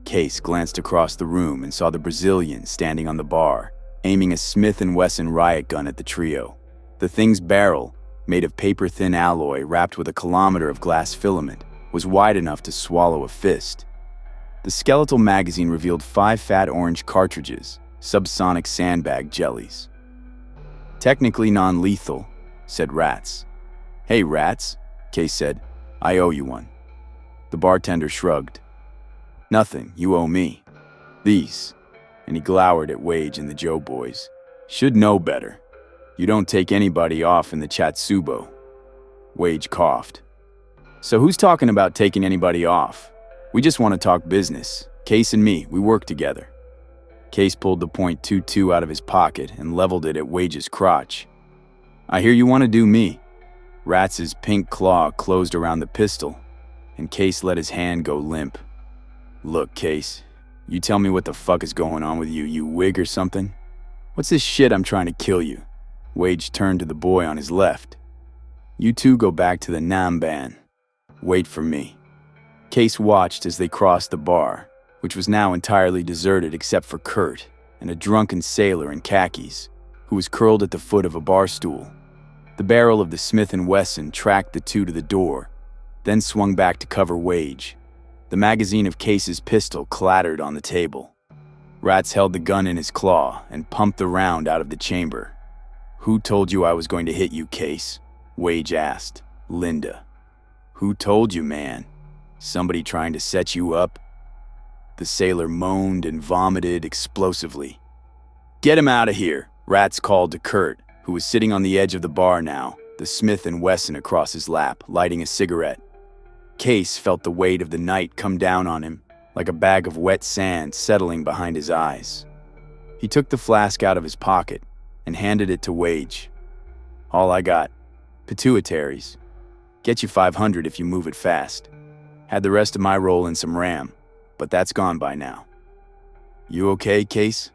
Case glanced across the room and saw the Brazilian standing on the bar, aiming a Smith & Wesson riot gun at the trio. The thing's barrel, made of paper-thin alloy wrapped with a kilometer of glass filament, was wide enough to swallow a fist. The skeletal magazine revealed 5 fat orange cartridges, subsonic sandbag jellies. "Technically non-lethal," said Rats. Hey, rats, Case said. I owe you one. The bartender shrugged. Nothing, you owe me. These. And he glowered at Wage and the Joe boys. Should know better. You don't take anybody off in the Chatsubo. Wage coughed. So who's talking about taking anybody off? We just want to talk business. Case and me, we work together. Case pulled the .22 out of his pocket and leveled it at Wage's crotch. I hear you want to do me. Ratz's pink claw closed around the pistol, and Case let his hand go limp. Look, Case, you tell me what the fuck is going on with you, you wig or something? What's this shit I'm trying to kill you? Wage turned to the boy on his left. You two go back to the Namban. Wait for me. Case watched as they crossed the bar, which was now entirely deserted except for Kurt and a drunken sailor in khakis, who was curled at the foot of a bar stool. The barrel of the Smith & Wesson tracked the two to the door, then swung back to cover Wage. The magazine of Case's pistol clattered on the table. Ratz held the gun in his claw and pumped the round out of the chamber. Who told you I was going to hit you, Case? Wage asked. Linda. Who told you, man? Somebody trying to set you up? The sailor moaned and vomited explosively. Get him out of here, Ratz called to Kurt, who was sitting on the edge of the bar now, the Smith & Wesson across his lap, lighting a cigarette. Case felt the weight of the night come down on him, like a bag of wet sand settling behind his eyes. He took the flask out of his pocket and handed it to Wage. All I got. Pituitaries. Get you 500 if you move it fast. Had the rest of my roll in some ram, but that's gone by now. You okay, Case?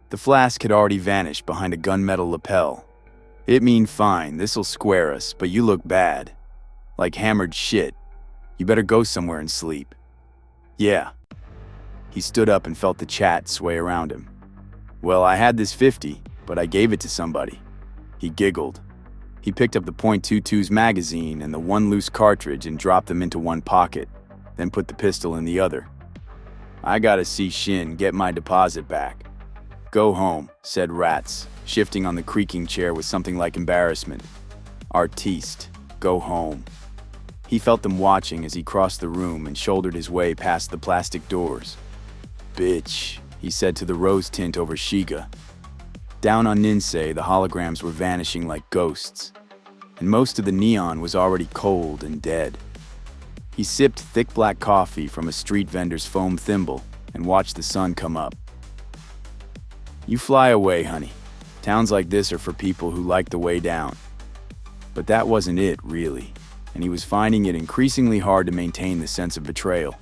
The flask had already vanished behind a gunmetal lapel. It mean fine, this'll square us, but you look bad. Like hammered shit. You better go somewhere and sleep. Yeah. He stood up and felt the chat sway around him. Well, I had this 50, but I gave it to somebody. He giggled. He picked up the .22's magazine and the one loose cartridge and dropped them into one pocket, then put the pistol in the other. I gotta see Shin get my deposit back. Go home, said Ratz, shifting on the creaking chair with something like embarrassment. Artiste, go home. He felt them watching as he crossed the room and shouldered his way past the plastic doors. Bitch, he said to the rose tint over Shiga. Down on Ninsei, the holograms were vanishing like ghosts, and most of the neon was already cold and dead. He sipped thick black coffee from a street vendor's foam thimble and watched the sun come up. You fly away, honey. Towns like this are for people who like the way down. But that wasn't it, really, and he was finding it increasingly hard to maintain the sense of betrayal.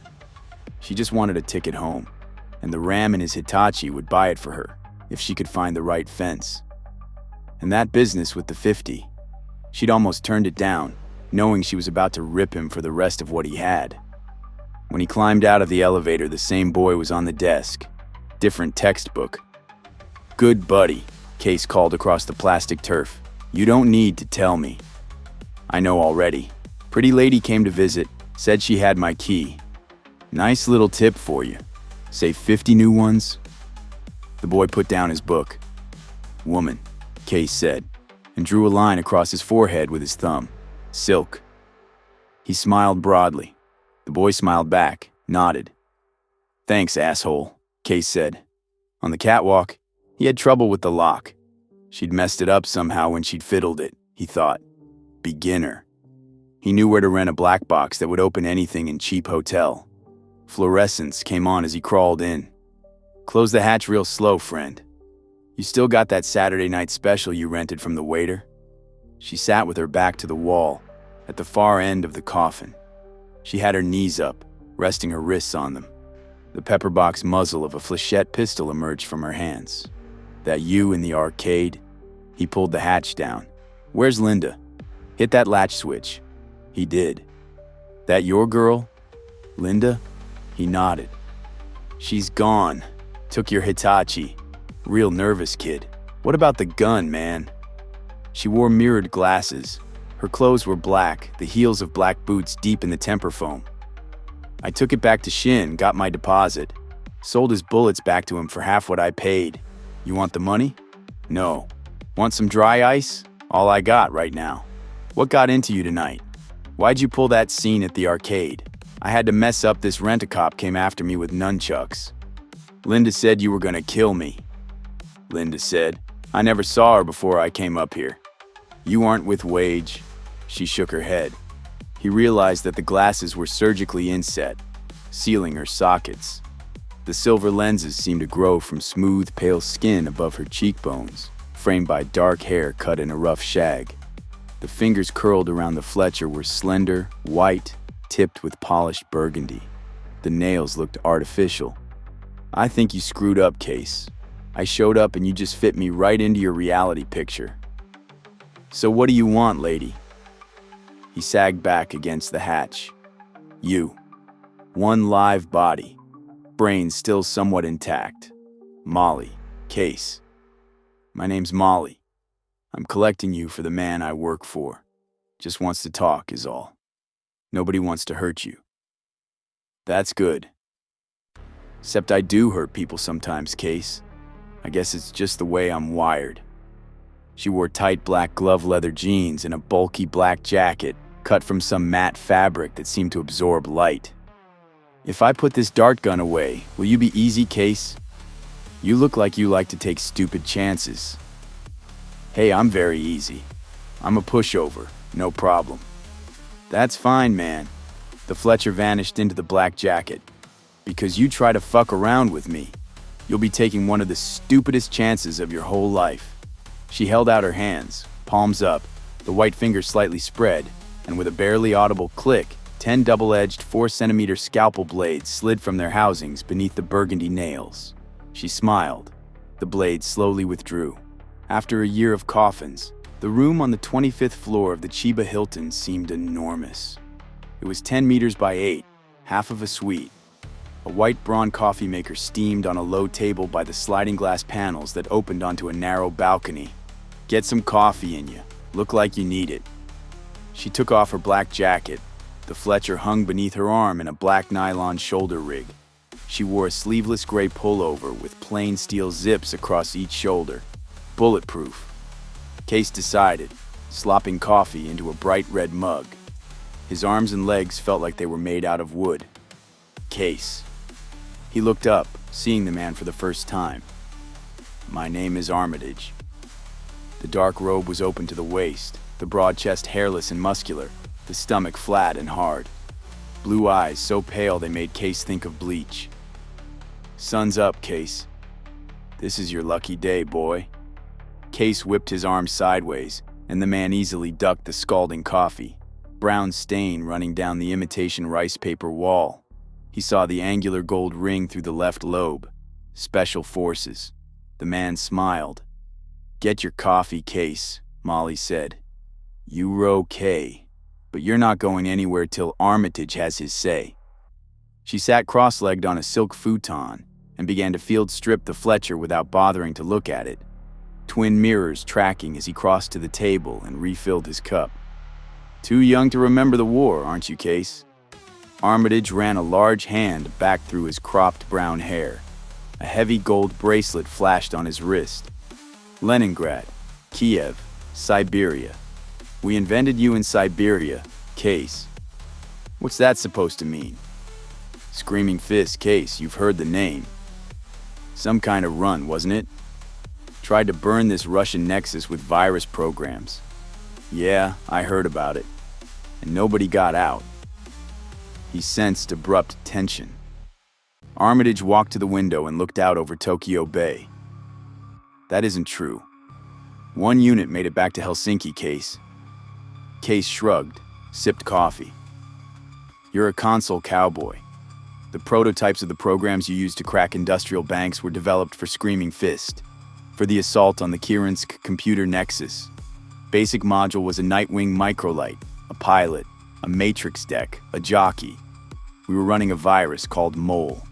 She just wanted a ticket home, and the ram in his Hitachi would buy it for her if she could find the right fence. And that business with the 50, she'd almost turned it down, knowing she was about to rip him for the rest of what he had. When he climbed out of the elevator, the same boy was on the desk. Different textbook. Good buddy, Case called across the plastic turf. You don't need to tell me. I know already. Pretty lady came to visit, said she had my key. Nice little tip for you. Say 50 new ones? The boy put down his book. Woman, Case said, and drew a line across his forehead with his thumb. Silk. He smiled broadly. The boy smiled back, nodded. Thanks, asshole, Case said. On the catwalk, he had trouble with the lock. She'd messed it up somehow when she'd fiddled it, he thought. Beginner. He knew where to rent a black box that would open anything in cheap hotel. Fluorescence came on as he crawled in. Close the hatch real slow, friend. You still got that Saturday night special you rented from the waiter? She sat with her back to the wall, at the far end of the coffin. She had her knees up, resting her wrists on them. The pepperbox muzzle of a flechette pistol emerged from her hands. That you in the arcade? He pulled the hatch down. Where's Linda? Hit that latch switch. He did. That your girl? Linda? He nodded. She's gone. Took your Hitachi. Real nervous kid. What about the gun, man? She wore mirrored glasses. Her clothes were black, the heels of black boots deep in the temper foam. I took it back to Shin, got my deposit. Sold his bullets back to him for half what I paid. You want the money? No. Want some dry ice? All I got right now. What got into you tonight? Why'd you pull that scene at the arcade? I had to mess up. This rent-a-cop came after me with nunchucks. Linda said you were gonna kill me. Linda said, I never saw her before I came up here. You aren't with Wage. She shook her head. He realized that the glasses were surgically inset, sealing her sockets. The silver lenses seemed to grow from smooth, pale skin above her cheekbones, framed by dark hair cut in a rough shag. The fingers curled around the Fletcher were slender, white, tipped with polished burgundy. The nails looked artificial. I think you screwed up, Case. I showed up and you just fit me right into your reality picture. So what do you want, lady? He sagged back against the hatch. You. One live body. Brain still somewhat intact. Molly. Case. My name's Molly. I'm collecting you for the man I work for. Just wants to talk is all. Nobody wants to hurt you. That's good. Except I do hurt people sometimes, Case. I guess it's just the way I'm wired. She wore tight black glove leather jeans and a bulky black jacket cut from some matte fabric that seemed to absorb light. If I put this dart gun away, will you be easy, Case? You look like you like to take stupid chances. Hey, I'm very easy. I'm a pushover, no problem. That's fine, man. The Fletcher vanished into the black jacket. Because you try to fuck around with me, you'll be taking one of the stupidest chances of your whole life. She held out her hands, palms up, the white fingers slightly spread, and with a barely audible click, 10 double-edged 4-centimeter scalpel blades slid from their housings beneath the burgundy nails. She smiled. The blades slowly withdrew. After a year of coffins, the room on the 25th floor of the Chiba Hilton seemed enormous. It was 10 meters by 8, half of a suite. A white brawn coffee maker steamed on a low table by the sliding glass panels that opened onto a narrow balcony. Get some coffee in you. Look like you need it. She took off her black jacket. The Fletcher hung beneath her arm in a black nylon shoulder rig. She wore a sleeveless gray pullover with plain steel zips across each shoulder. Bulletproof. Case decided, slopping coffee into a bright red mug. His arms and legs felt like they were made out of wood. Case. He looked up, seeing the man for the first time. My name is Armitage. The dark robe was open to the waist, the broad chest hairless and muscular, the stomach flat and hard. Blue eyes so pale they made Case think of bleach. Sun's up, Case. This is your lucky day, boy. Case whipped his arm sideways, and the man easily ducked the scalding coffee, brown stain running down the imitation rice paper wall. He saw the angular gold ring through the left lobe. Special Forces. The man smiled. Get your coffee, Case, Molly said. You're okay, but you're not going anywhere till Armitage has his say. She sat cross-legged on a silk futon and began to field strip the Fletcher without bothering to look at it. Twin mirrors tracking as he crossed to the table and refilled his cup. Too young to remember the war, aren't you, Case? Armitage ran a large hand back through his cropped brown hair. A heavy gold bracelet flashed on his wrist. Leningrad, Kiev, Siberia. We invented you in Siberia, Case. What's that supposed to mean? Screaming Fist, Case, you've heard the name. Some kind of run, wasn't it? Tried to burn this Russian nexus with virus programs. Yeah, I heard about it. And nobody got out. He sensed abrupt tension. Armitage walked to the window and looked out over Tokyo Bay. That isn't true. One unit made it back to Helsinki, Case. Case shrugged, sipped coffee. You're a console cowboy. The prototypes of the programs you used to crack industrial banks were developed for Screaming Fist, for the assault on the Kirinsk computer nexus. Basic module was a Nightwing microlight, a pilot, a matrix deck, a jockey. We were running a virus called Mole.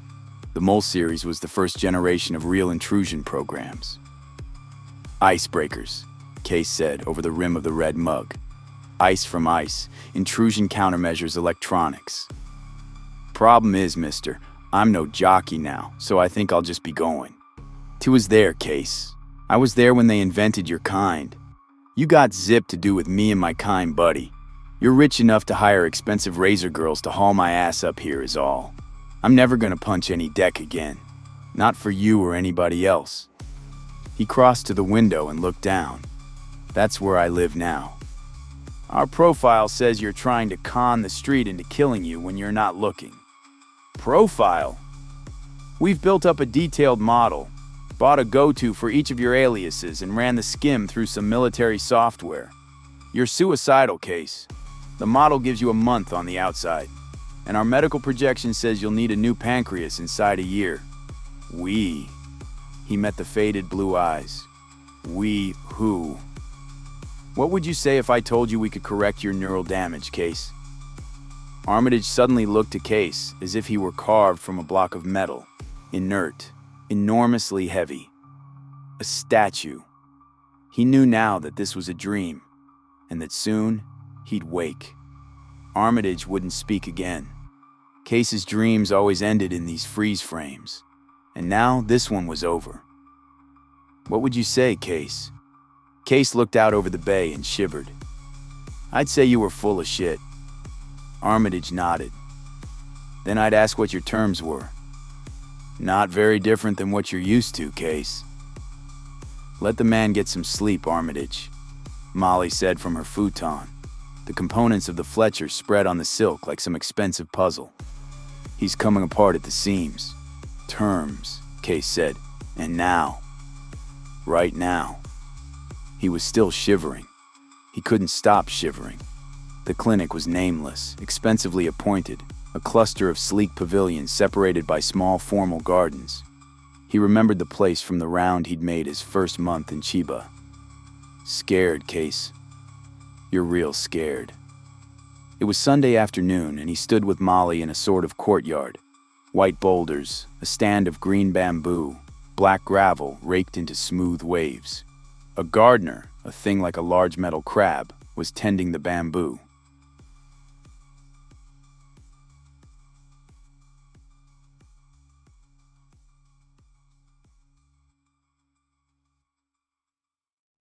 The Mole series was the first generation of real intrusion programs. Icebreakers, Case said over the rim of the red mug. Ice from ice, intrusion countermeasures electronics. Problem is, mister, I'm no jockey now, so I think I'll just be going. 'T was there, Case. I was there when they invented your kind. You got zip to do with me and my kind buddy. You're rich enough to hire expensive razor girls to haul my ass up here is all. I'm never gonna punch any deck again. Not for you or anybody else. He crossed to the window and looked down. That's where I live now. Our profile says you're trying to con the street into killing you when you're not looking. Profile? We've built up a detailed model, bought a go-to for each of your aliases, and ran the skim through some military software. You're suicidal, Case. The model gives you a month on the outside, and our medical projection says you'll need a new pancreas inside a year. We. He met the faded blue eyes. We who? What would you say if I told you we could correct your neural damage, Case? Armitage suddenly looked at Case as if he were carved from a block of metal, inert, enormously heavy. A statue. He knew now that this was a dream, and that soon he'd wake. Armitage wouldn't speak again. Case's dreams always ended in these freeze frames, and now this one was over. What would you say, Case? Case looked out over the bay and shivered. I'd say you were full of shit. Armitage nodded. Then I'd ask what your terms were. Not very different than what you're used to, Case. Let the man get some sleep, Armitage, Molly said from her futon. The components of the Fletcher spread on the silk like some expensive puzzle. He's coming apart at the seams. Terms, Case said. And now. Right now. He was still shivering. He couldn't stop shivering. The clinic was nameless, expensively appointed, a cluster of sleek pavilions separated by small formal gardens. He remembered the place from the round he'd made his first month in Chiba. Scared, Case. You're real scared. It was Sunday afternoon, and he stood with Molly in a sort of courtyard. White boulders, a stand of green bamboo, black gravel raked into smooth waves. A gardener, a thing like a large metal crab, was tending the bamboo.